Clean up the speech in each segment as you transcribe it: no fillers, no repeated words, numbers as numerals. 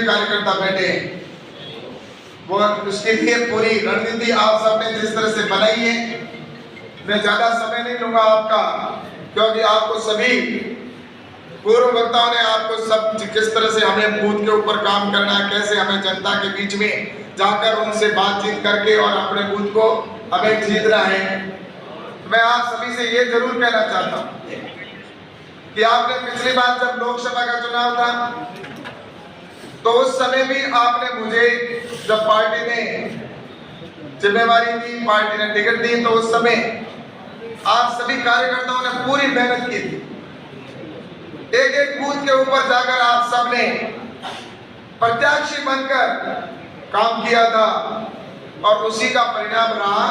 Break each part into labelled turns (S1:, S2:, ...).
S1: भी कार्यकर्ता बैठे हैं, वो उसके लिए पूरी रणनीति आप सबने जिस तरह से बनाई है, मैं ज्यादा समय नहीं लूंगा आपका, क्योंकि आपको सभी पूर्व वक्ताओं ने आपको सब किस तरह से हमें बूथ के ऊपर काम करना है, कैसे हमें जनता के बीच में जाकर उनसे बातचीत करके और अपने बूथ को हमें जीतना है। मैं आप सभी से ये जरूर कहना चाहता हूँ कि आपने पिछली बार जब लोकसभा का चुनाव था तो उस समय भी आपने मुझे, जब पार्टी ने जिम्मेवारी दी, पार्टी ने टिकट दी, तो उस समय आप सभी कार्यकर्ताओं ने पूरी मेहनत की थी। एक एक बूथ के ऊपर जाकर आप सबने प्रत्याशी बनकर काम किया था और उसी का परिणाम रहा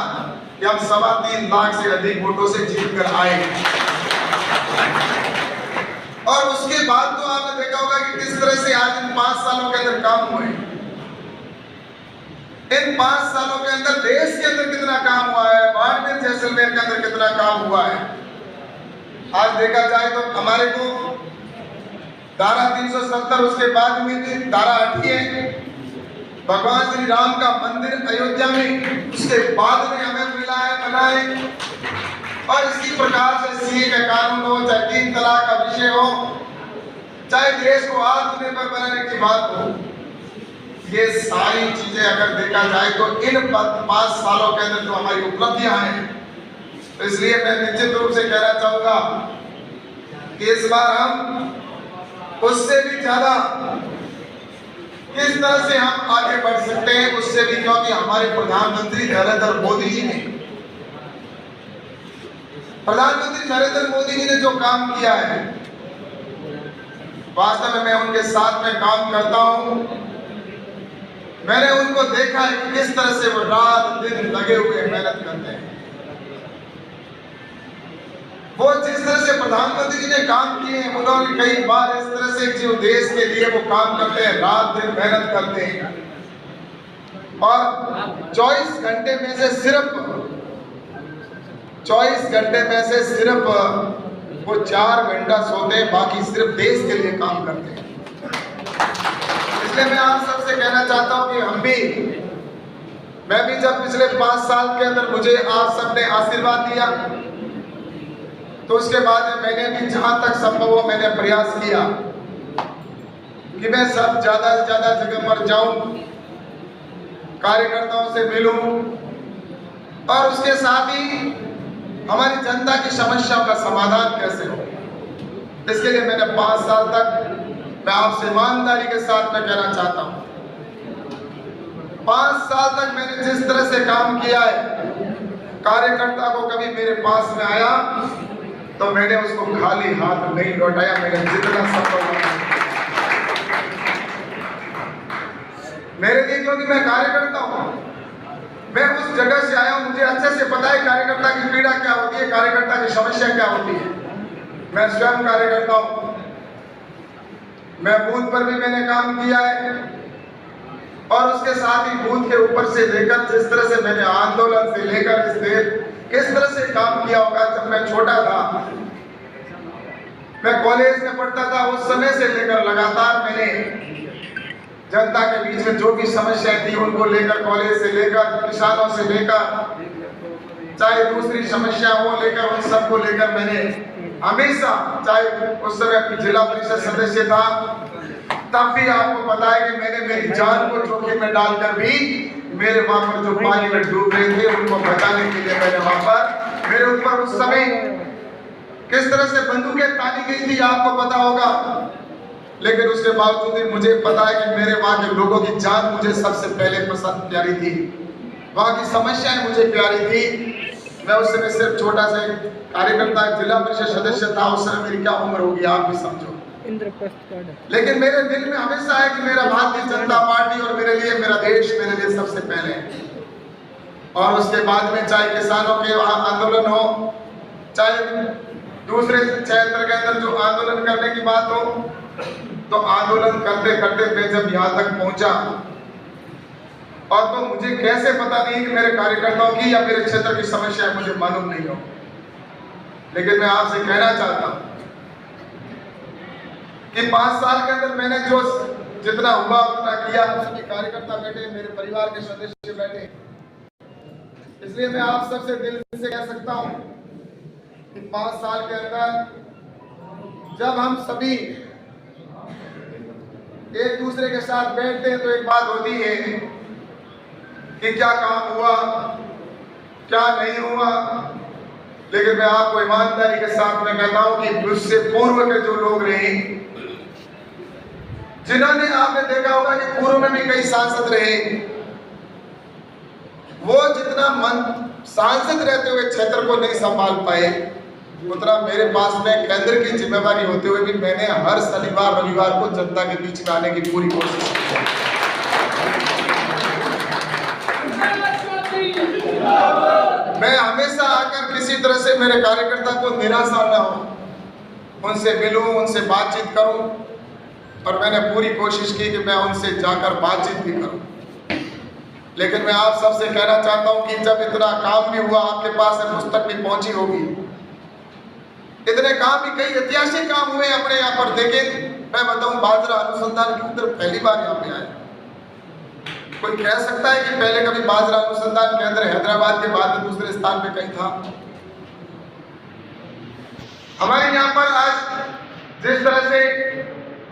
S1: कि हम 3.25 लाख से अधिक वोटों से जीत कर आए। और उसके बाद तो आपने देखा होगा कि किस तरह से आज इन 5 सालों के अंदर काम हुए। इन 5 सालों के अंदर देश के अंदर कितना काम हुआ है, बाड़मेर जैसलमेर के अंदर कितना काम हुआ है। आज देखा जाए तो हमारे को धारा 370 उसके बाद में भी धारा 8 है, भगवान श्री राम का मंदिर अयोध्या में उसके बाद में हमें मिला है, बना है। और इसी प्रकार से सीए का कानून हो, चाहे 3 तलाक का विषय हो, चाहे देश को आत्मनिर्भर बनाने की बात हो, ये सारी चीजें अगर देखा जाए तो इन 5 सालों के अंदर जो हमारी उपलब्धियां हैं, तो इसलिए मैं निश्चित रूप से कहना चाहूंगा कि इस बार हम उससे भी ज्यादा किस तरह से हम आगे बढ़ सकते हैं, उससे भी, क्योंकि हमारे प्रधानमंत्री नरेंद्र मोदी जी ने जो काम किया है, वास्तव में मैं उनके साथ में काम करता हूं। मैंने उनको देखा है कि किस तरह से वो रात दिन लगे हुए मेहनत करते हैं। वो जिस तरह से प्रधानमंत्री जी ने काम किए हैं, उन्होंने कई बार इस तरह से जो देश के लिए वो काम करते हैं, रात दिन मेहनत करते हैं और 24 घंटे में से सिर्फ वो 4 घंटा सोते हैं, बाकी सिर्फ देश के लिए काम करते हैं। इसलिए मैं आप सबसे कहना चाहता हूं कि मैं भी जब पिछले 5 साल के अंदर मुझे आप सबने आशीर्वाद दिया, तो उसके बाद मैंने भी जहां तक संभव हो मैंने प्रयास किया कि मैं सब ज्यादा से ज्यादा जगह पर जाऊं, कार्यकर्ताओं से मिलूं और उसके साथ ही हमारी जनता की समस्याओं का समाधान कैसे हो। इसके लिए मैंने 5 साल तक, मैं आपसे ईमानदारी के साथ में कहना चाहता हूं, 5 साल तक मैंने जिस तरह से काम किया है, कार्यकर्ता को कभी मेरे पास में आया तो मैंने उसको खाली हाथ नहीं लौटाया। मैंने जितना संभव मेरे लिए, क्योंकि मैं कार्यकर्ता हूं, मैं उस जगह से आया हूं, मुझे अच्छे से पता है कार्यकर्ता की पीड़ा क्या होती है, कार्यकर्ता की समस्या क्या होती है। मैं स्वयं कार्यकर्ता हूं, मैं बूथ पर भी मैंने काम किया है और उसके साथ ही बूथ के ऊपर से लेकर जिस तरह से मैंने आंदोलन से लेकर इस देश किस तरह से काम किया होगा। जब मैं छोटा था, मैं कॉलेज में पढ़ता था, उस समय से लेकर लगातार मैंने जनता के बीच में जो भी समस्याएं थी उनको लेकर, कॉलेज से लेकर, किसानों से लेकर, चाहे दूसरी समस्या हो लेकर, उन सबको लेकर मैंने हमेशा, चाहे उस समय जिला परिषद सदस्य था, तब भी आपको पता है कि मैंने मेरी जान को जोखिम में डालकर भी मेरे वहां पर जो पानी में डूब रहे थे उनको बचाने के लिए मैंने वहां पर, मेरे ऊपर उस समय किस तरह से बंदूकें तानी गई थी आपको पता होगा, लेकिन उसके बावजूद भी मुझे पता है कि मेरे वहां के लोगों की जान मुझे सबसे पहले पसंद प्यारी थी, वहां की समस्याएं मुझे प्यारी थी। मैं उस समय सिर्फ छोटा सा कार्यकर्ता, जिला परिषद सदस्य था, उस समय मेरी क्या उम्र होगी आप भी समझो। लेकिन मेरे दिल में हमेशा है कि मेरा भारतीय जनता पार्टी और मेरे लिए मेरा देश मेरे लिए सबसे पहले है। और उसके बाद में चाहे किसानों के आंदोलन हो, चाहे दूसरे क्षेत्र के अंदर जो आंदोलन करने की बात हो, तो आंदोलन करते करते मैं जब यहाँ तक पहुंचा, और तो मुझे कैसे पता नहीं कि मेरे कार्यकर्ताओं की या मेरे क्षेत्र की समस्या मुझे मालूम नहीं हो। लेकिन मैं आपसे कहना चाहता हूं कि 5 साल के अंदर मैंने जो जितना हुआ उतना किया। सभी कार्यकर्ता बैठे, मेरे परिवार के सदस्य बैठे, इसलिए मैं आप सबसे दिल से कह सकता हूं कि 5 साल के अंदर जब हम सभी एक दूसरे के साथ बैठते हैं तो एक बात होती है कि क्या काम हुआ, क्या नहीं हुआ। लेकिन मैं आपको ईमानदारी के साथ में कहता हूं कि उससे पूर्व के जो लोग रहे, जिन्होंने, आपने देखा होगा कि पूर्व में भी कई सांसद रहे, वो जितना मन सांसद रहते हुए क्षेत्र को नहीं संभाल पाए, उतना मेरे पास में केंद्र की जिम्मेवारी होते हुए भी मैंने हर शनिवार रविवार को जनता के बीच में आने की पूरी कोशिश की है। मैं हमेशा आकर किसी तरह से मेरे कार्यकर्ता को निराशा न हो, उनसे मिलूं, उनसे बातचीत करूं, और मैंने पूरी कोशिश की कि मैं उनसे जाकर बातचीत भी करूं। लेकिन मैं आप सबसे कहना चाहता हूं कि जब इतना काम भी हुआ, आपके पास है पुस्तक भी पहुंची होगी, इतने काम भी, कई ऐतिहासिक काम हुए अपने यहाँ पर। देखें, मैं बताऊं, बाजरा अनुसंधान केंद्र पहली बार यहाँ पे आया। कोई कह सकता है कि पहले कभी बाजरा अनुसंधान केंद्र हैदराबाद के बाद दूसरे स्थान पे कहीं था? हमारे यहाँ पर आज जिस तरह से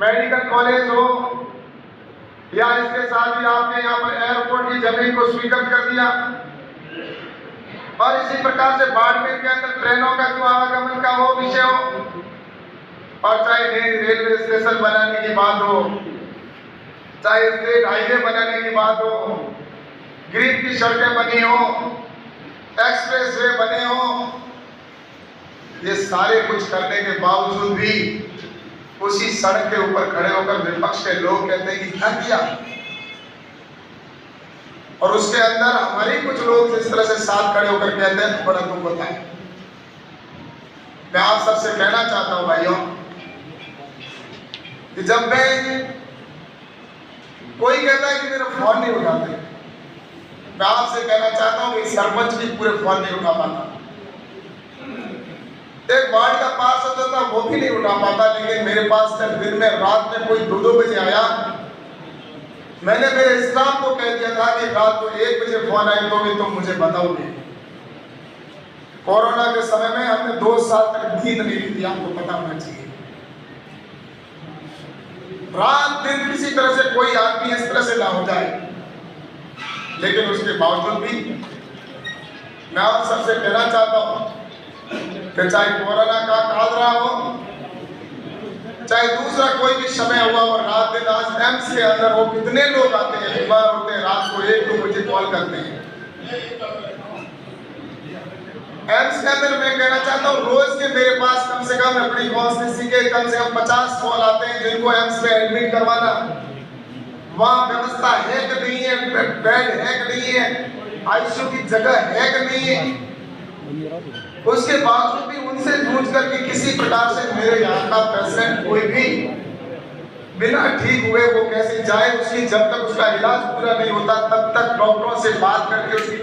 S1: मेडिकल कॉलेज हो, या इसके साथ ही आपने यहाँ पर एयरपोर्ट की जमीन को स्वीकृत कर दिया, और इसी प्रकार से बाड़मेर के अंदर ट्रेनों का जो आवागमन का वो विषय हो, और चाहे रेलवे स्टेशन बनाने की बात हो, चाहे स्टेट हाईवे बनाने की बात हो, ग्रीन की सड़कें बनी हो, एक्सप्रेस वे बने हो, ये सारे कुछ करने के बावजूद भी उसी सड़क के ऊपर खड़े होकर विपक्ष के लोग कहते हैं कि क्या किया, और उसके अंदर हमारे कुछ लोग जिस तरह से साथ खड़े होकर कहते हैं तो बड़ा दुख होता है। मैं आप सबसे कहना चाहता हूं भाइयों कि जब मैं, कोई कहता है कि मेरा फोन नहीं उठाते, मैं आपसे कहना चाहता हूं कि सरपंच भी पूरे फोन नहीं उठा पाता, एक वार्ड का पार्षद होता वो भी नहीं उठा पाता। लेकिन मेरे पास जब दिन में रात में कोई 2-2 बजे आया, मैंने मेरे स्टाफ को कह दिया था कि रात को 1 बजे फोन आए तो भी तुम मुझे बताओगे। कोरोना के समय में हमने 2 साल तक नींद नहीं ली थी, आपको पता होना चाहिए। रात दिन किसी तरह से कोई आदमी इस तरह से ना हो जाए, लेकिन उसके बावजूद भी मैं आप सबसे कहना चाहता हूं कि चाहे कोरोना का काल रहा हो, चाहे दूसरा कोई भी समय हुआ, और रात दिन आज एम्स के अंदर वो कितने लोग आते हैं, बीमार होते हैं, रात को 1-2 बजे कॉल करते हैं। एम्स के अंदर मैं कहना चाहता हूँ रोज के मेरे पास कम से कम अपनी कॉन्स्टिट्यूंसी के कम से कम 50 कॉल आते हैं जिनको एम्स में एडमिट करवाना, वहाँ व्यवस्था है कि नहीं है, बेड है कि नहीं है, आईसीयू की जगह है कि नहीं है। उसके बावजूद भी उनसे जूझ करके किसी प्रकार से मेरे यहाँ का पेशेंट कोई भी बिना ठीक हुए वो कैसे जाए, उसकी जब तक उसका इलाज पूरा नहीं होता तब तक डॉक्टरों से बात करके उसकी